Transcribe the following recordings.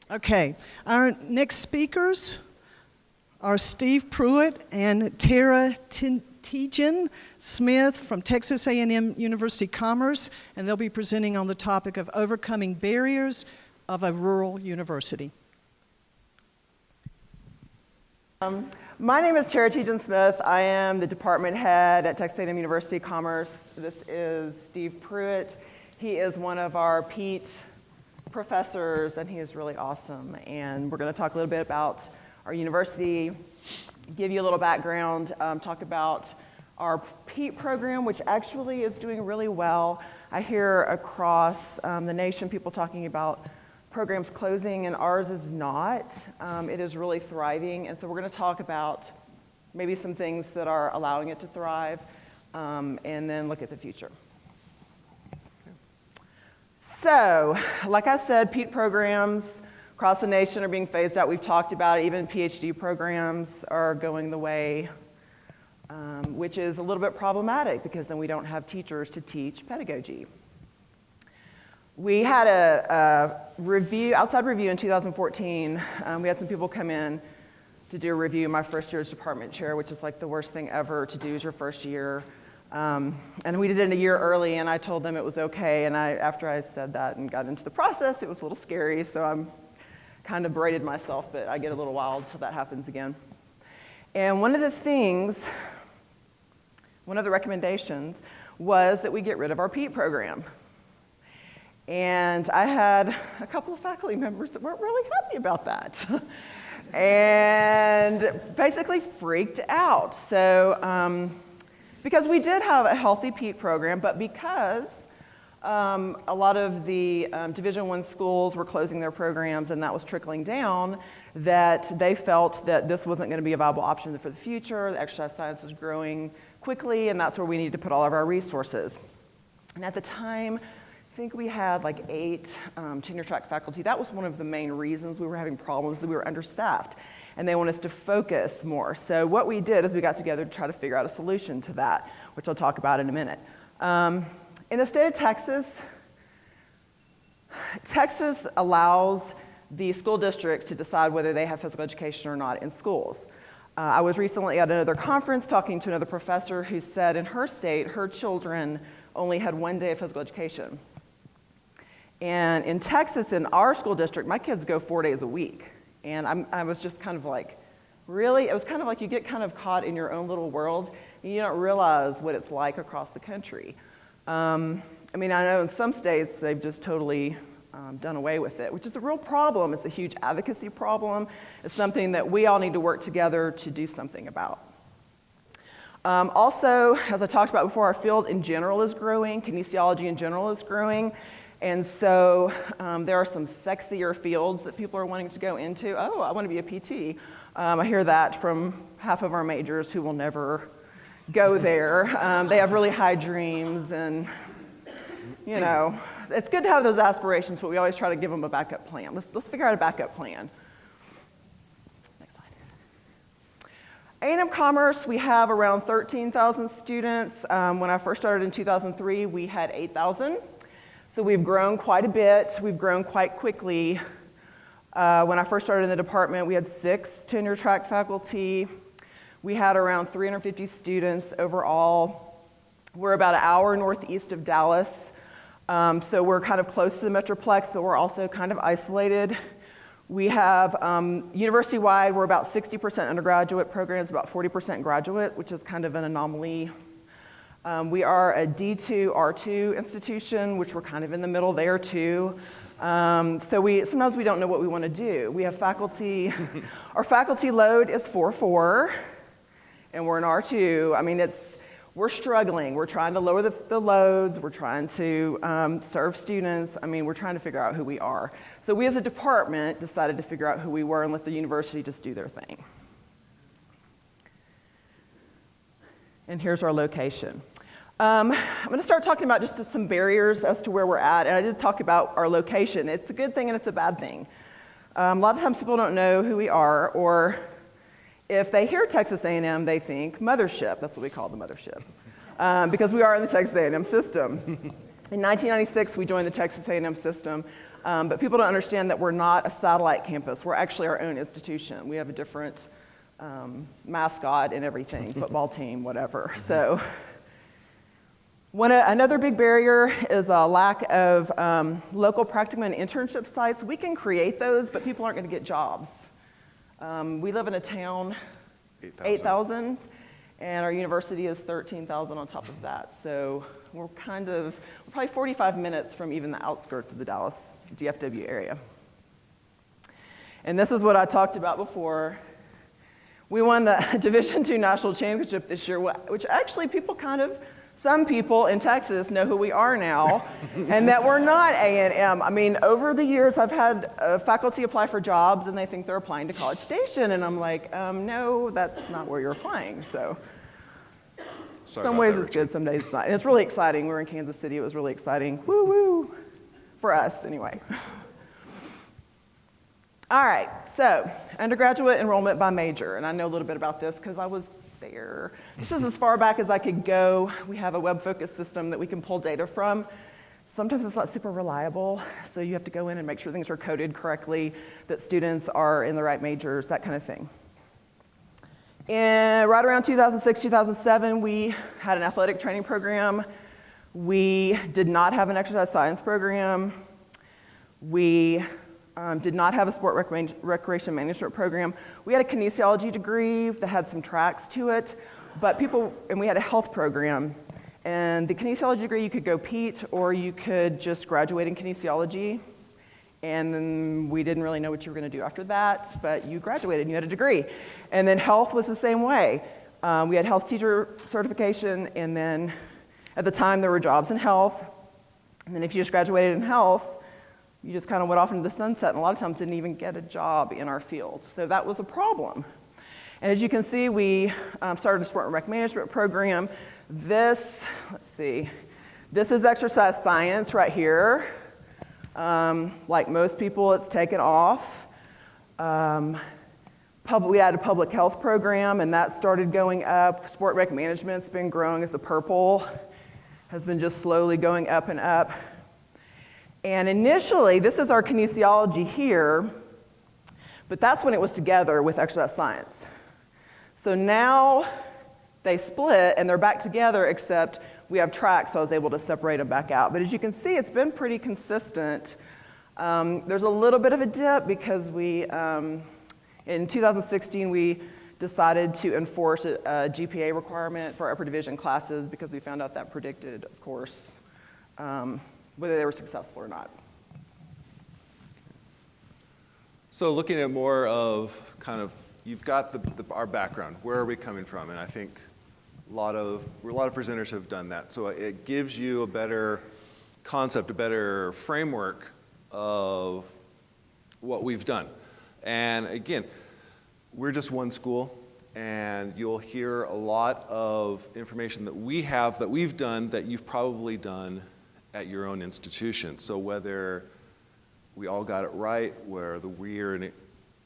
Okay, our next speakers are Steve Prewitt and Tietjen Smith from Texas A&M University Commerce, and they'll be presenting on the topic of overcoming barriers of a rural university. My name is Tietjen Smith. I am the department head at Texas A&M University Commerce. This is Steve Prewitt. He is one of our PEAT professors, and he is really awesome. And we're going to talk a little bit about our university, give you a little background, talk about our PEAT program, which actually is doing really well. I hear across the nation people talking about programs closing, and ours is not. It is really thriving, and so we're going to talk about maybe some things that are allowing it to thrive, and then look at the future. So, like I said, PEAT programs across the nation are being phased out. We've talked about it. Even PhD programs are going the way, which is a little bit problematic because then we don't have teachers to teach pedagogy. We had a outside review in 2014. We had some people come in to do a review my first year as department chair, which is like the worst thing ever to do as your first year. And we did it a year early, and I told them it was okay. And after I said that and got into the process, it was a little scary, so I'm kind of berated myself, but I get a little wild till that happens again. And one of the recommendations was that we get rid of our PEAT program. And I had a couple of faculty members that weren't really happy about that and basically freaked out. So, because we did have a healthy PEAT program, but because a lot of the Division I schools were closing their programs and that was trickling down, that they felt that this wasn't going to be a viable option for the future. The exercise science was growing quickly, and that's where we needed to put all of our resources. And at the time, I think we had like 8 tenure track faculty. That was one of the main reasons we were having problems, that we were understaffed, and they want us to focus more. So what we did is we got together to try to figure out a solution to that, which I'll talk about in a minute. In the state of Texas, Texas allows the school districts to decide whether they have physical education or not in schools. I was recently at another conference talking to another professor who said in her state, her children only had 1 day of physical education. And in Texas, in our school district, my kids go 4 days a week. And I was just kind of like, really? It was kind of like you get kind of caught in your own little world, and you don't realize what it's like across the country. I mean, I know in some states, they've just totally done away with it, which is a real problem. It's a huge advocacy problem. It's something that we all need to work together to do something about. Also, as I talked about before, our field in general is growing. Kinesiology in general is growing. And so there are some sexier fields that people are wanting to go into. Oh, I want to be a PT. I hear that from half of our majors who will never go there. They have really high dreams, and you know, it's good to have those aspirations, but we always try to give them a backup plan. Let's figure out a backup plan. Next slide. A&M Commerce, we have around 13,000 students. When I first started in 2003, we had 8,000. So we've grown quite a bit. We've grown quite quickly. When I first started in the department, we had 6 tenure track faculty. We had around 350 students overall. We're about an hour northeast of Dallas. So we're kind of close to the Metroplex, but we're also kind of isolated. We have, university-wide, we're about 60% undergraduate programs, about 40% graduate, which is kind of an anomaly. We are a D2, R2 institution, which we're kind of in the middle there too. So sometimes we don't know what we want to do. We have faculty, our faculty load is 4-4, and we're an R2. I mean, we're struggling. We're trying to lower the loads. We're trying to serve students. I mean, we're trying to figure out who we are. So we as a department decided to figure out who we were and let the university just do their thing. And here's our location. I'm going to start talking about just some barriers as to where we're at, and I did talk about our location. It's a good thing and it's a bad thing. A lot of times people don't know who we are, or if they hear Texas A&M, they think mothership. That's what we call the mothership, because we are in the Texas A&M system. In 1996, we joined the Texas A&M system. But people don't understand that we're not a satellite campus. We're actually our own institution. We have a different mascot and everything, football team, whatever. So another big barrier is a lack of local practicum and internship sites. We can create those, but people aren't going to get jobs. We live in a town, 8,000, and our university is 13,000 on top of that. So we're probably 45 minutes from even the outskirts of the Dallas DFW area. And this is what I talked about before. We won the Division II National Championship this year, which actually some people in Texas know who we are now, and that we're not A&M. I mean, over the years, I've had faculty apply for jobs, and they think they're applying to College Station, and I'm like, no, that's not where you're applying. So, some ways it's good, some days it's not. And it's really exciting. We were in Kansas City. It was really exciting. Woo woo, for us anyway. All right, so undergraduate enrollment by major, and I know a little bit about this because I was there. This is as far back as I could go. We have a web-focused system that we can pull data from. Sometimes it's not super reliable, so you have to go in and make sure things are coded correctly, that students are in the right majors, that kind of thing. And right around 2006, 2007, we had an athletic training program. We did not have an exercise science program. We did not have a sport recreation management program. We had a kinesiology degree that had some tracks to it, and we had a health program. And the kinesiology degree, you could go PET, or you could just graduate in kinesiology. And then we didn't really know what you were going to do after that, but you graduated and you had a degree. And then health was the same way. We had health teacher certification, and then at the time there were jobs in health. And then if you just graduated in health, you just kind of went off into the sunset, and a lot of times didn't even get a job in our field. So that was a problem. And as you can see, we started a sport and rec management program. This is exercise science right here. Like most people, it's taken off. We had a public health program, and that started going up. Sport rec management's been growing as the purple has been just slowly going up and up. And initially, this is our kinesiology here, but that's when it was together with exercise science. So now they split and they're back together, except we have tracks, so I was able to separate them back out. But as you can see, it's been pretty consistent. There's a little bit of a dip because in 2016, we decided to enforce a GPA requirement for upper division classes because we found out that predicted, of course, whether they were successful or not. So looking at more of kind of, you've got our background, where are we coming from? And I think a lot of presenters have done that. So it gives you a better concept, a better framework of what we've done. And again, we're just one school, and you'll hear a lot of information that we have, that we've done, that you've probably done at your own institution. So whether we all got it right, whether we're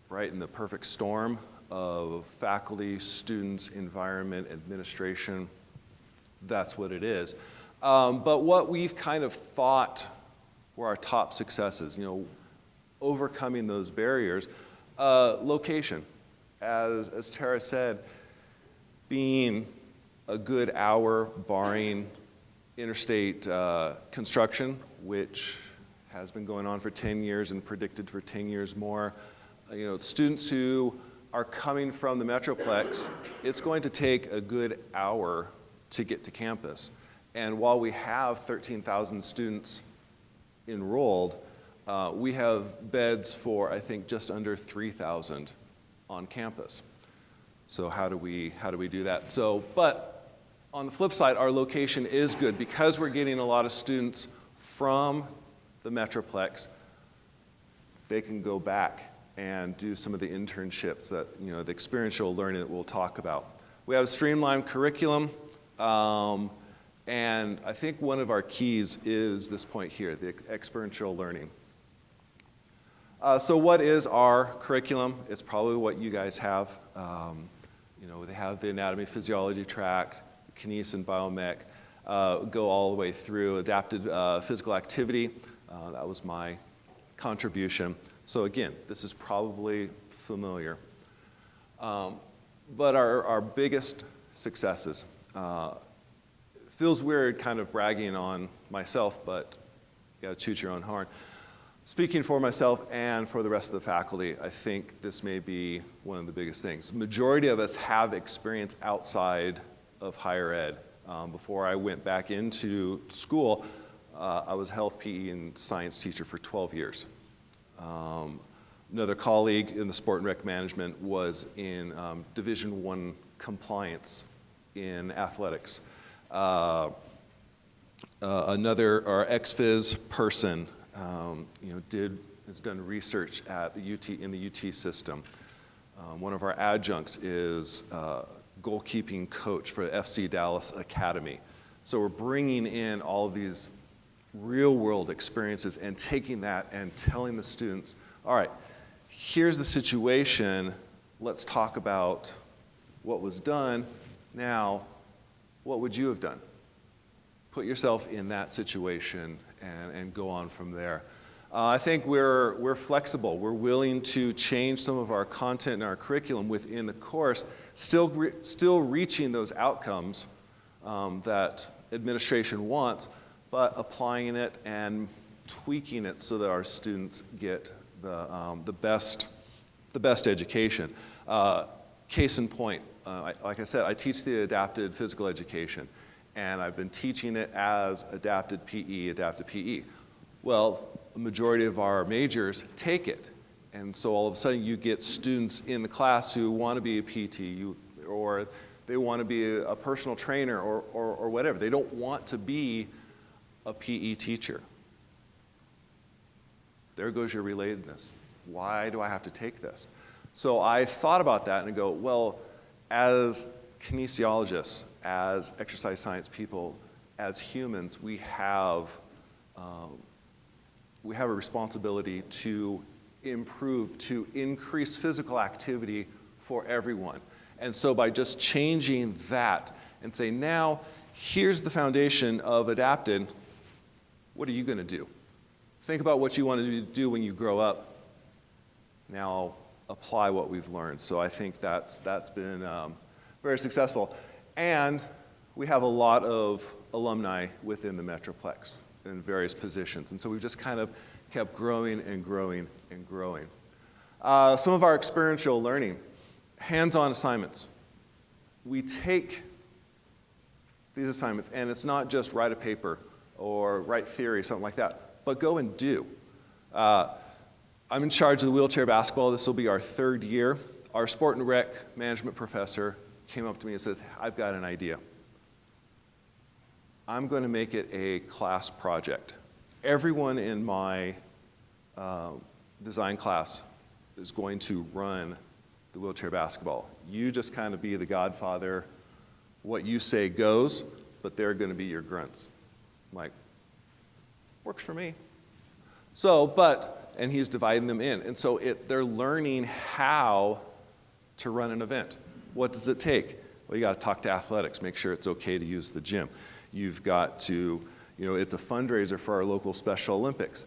right in the perfect storm of faculty, students, environment, administration, that's what it is. But what we've kind of thought were our top successes, overcoming those barriers. Location, as Tara said, being a good hour barring interstate construction, which has been going on for 10 years and predicted for 10 years more. Students who are coming from the Metroplex, it's going to take a good hour to get to campus. And while we have 13,000 students enrolled, we have beds for, I think, just under 3,000 on campus. So how do we do that? But on the flip side, our location is good because we're getting a lot of students from the Metroplex. They can go back and do some of the internships that, the experiential learning that we'll talk about. We have a streamlined curriculum, and I think one of our keys is this point here, the experiential learning. So what is our curriculum? It's probably what you guys have. They have the anatomy, physiology track, kines and biomech, go all the way through adapted physical activity. That was my contribution. So again, this is probably familiar. But our biggest successes, feels weird kind of bragging on myself, but you gotta toot your own horn. Speaking for myself and for the rest of the faculty, I think this may be one of the biggest things. Majority of us have experience outside of higher ed. Before I went back into school, I was a health, PE, and science teacher for 12 years. Another colleague in the sport and rec management was in Division I compliance in athletics. Another, our ex-phys person, has done research at the in the UT system. One of our adjuncts is goalkeeping coach for the FC Dallas Academy. So we're bringing in all of these real world experiences and taking that and telling the students, all right, here's the situation, let's talk about what was done. Now, what would you have done? Put yourself in that situation and go on from there. I think we're flexible. We're willing to change some of our content and our curriculum within the course, still reaching those outcomes that administration wants, but applying it and tweaking it so that our students get the best education. Case in point, like I said, I teach the adapted physical education, and I've been teaching it as adapted PE. Well, a majority of our majors take it, and so all of a sudden you get students in the class who want to be a PT, or they want to be a personal trainer, or whatever. They don't want to be a PE teacher. There goes your relatedness. Why do I have to take this? So I thought about that and go, well, as kinesiologists, as exercise science people, as humans, we have a responsibility to improve, to increase physical activity for everyone. And so by just changing that and say, now, here's the foundation of adapted, what are you gonna do? Think about what you want to do when you grow up. Now apply what we've learned. So I think that's been very successful. And we have a lot of alumni within the Metroplex in various positions. And so we've just kind of kept growing and growing and growing. Some of our experiential learning, hands-on assignments. We take these assignments, and it's not just write a paper or write theory, something like that, but go and do. I'm in charge of the wheelchair basketball. This will be our 3rd year. Our sport and rec management professor came up to me and says, I've got an idea. I'm going to make it a class project. Everyone in my design class is going to run the wheelchair basketball. You just kind of be the godfather. What you say goes, but they're going to be your grunts. I'm like, works for me. So, and he's dividing them in. And so they're learning how to run an event. What does it take? Well, you got to talk to athletics, make sure it's okay to use the gym. You've got to, it's a fundraiser for our local Special Olympics.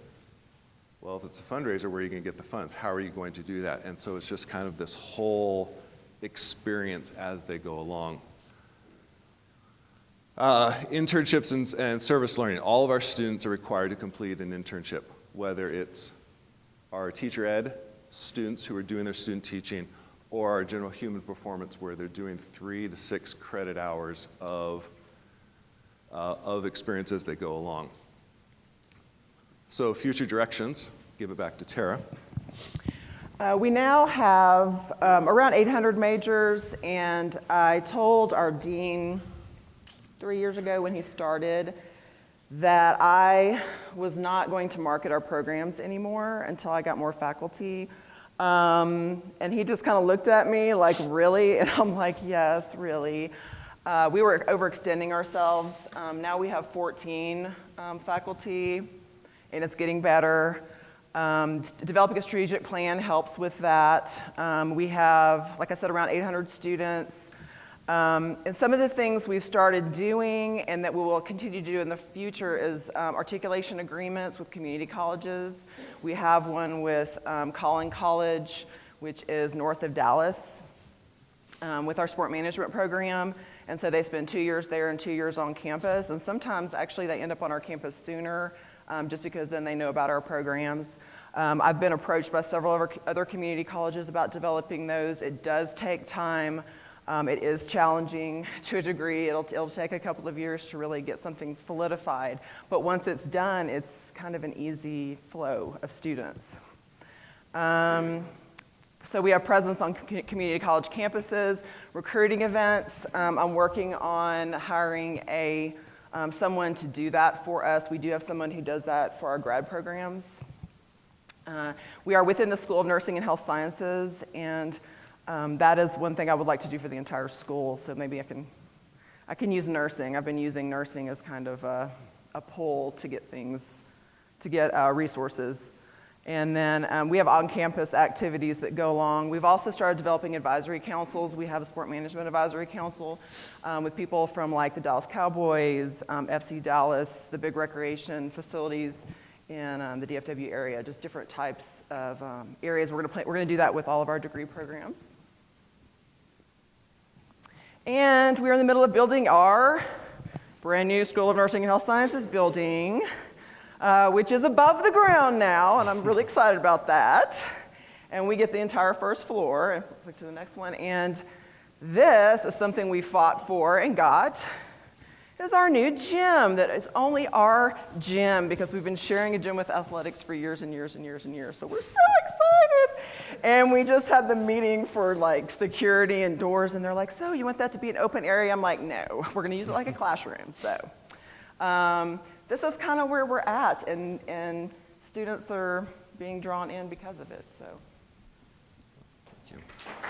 Well, if it's a fundraiser, where are you going to get the funds? How are you going to do that? And so it's just kind of this whole experience as they go along. Internships and service learning. All of our students are required to complete an internship, whether it's our teacher ed students who are doing their student teaching, or our general human performance, where they're doing 3 to 6 credit hours of experience as they go along. So future directions, give it back to Tara. We now have around 800 majors, and I told our dean 3 years ago when he started that I was not going to market our programs anymore until I got more faculty. And he just kind of looked at me like, really? And I'm like, yes, really. We were overextending ourselves. Now we have 14 faculty, and it's getting better. Developing a strategic plan helps with that. We have, like I said, around 800 students. And some of the things we've started doing and that we will continue to do in the future is articulation agreements with community colleges. We have one with Collin College, which is north of Dallas, with our sport management program. And so they spend 2 years there and 2 years on campus. And sometimes actually they end up on our campus sooner just because then they know about our programs. I've been approached by several other community colleges about developing those. It does take time. It is challenging to a degree. It'll take a couple of years to really get something solidified. But once it's done, it's kind of an easy flow of students. So we have presence on community college campuses, recruiting events. I'm working on hiring someone to do that for us. We do have someone who does that for our grad programs. We are within the School of Nursing and Health Sciences, and that is one thing I would like to do for the entire school, so maybe I can use nursing. I've been using nursing as kind of a pull to get resources. And then we have on-campus activities that go along. We've also started developing advisory councils. We have a sport management advisory council with people from like the Dallas Cowboys, FC Dallas, the big recreation facilities in the DFW area, just different types of areas. We're gonna do that with all of our degree programs. And we're in the middle of building our brand new School of Nursing and Health Sciences building, which is above the ground now, and I'm really excited about that. And we get the entire first floor. Click to the next one. And this is something we fought for and got. Is our new gym that is only our gym because we've been sharing a gym with athletics for years and years and years and years. So we're so excited. And we just had the meeting for like security and doors, and they're like, so you want that to be an open area? I'm like, no, we're gonna use it like a classroom. So this is kind of where we're at, and students are being drawn in because of it. So. Thank you.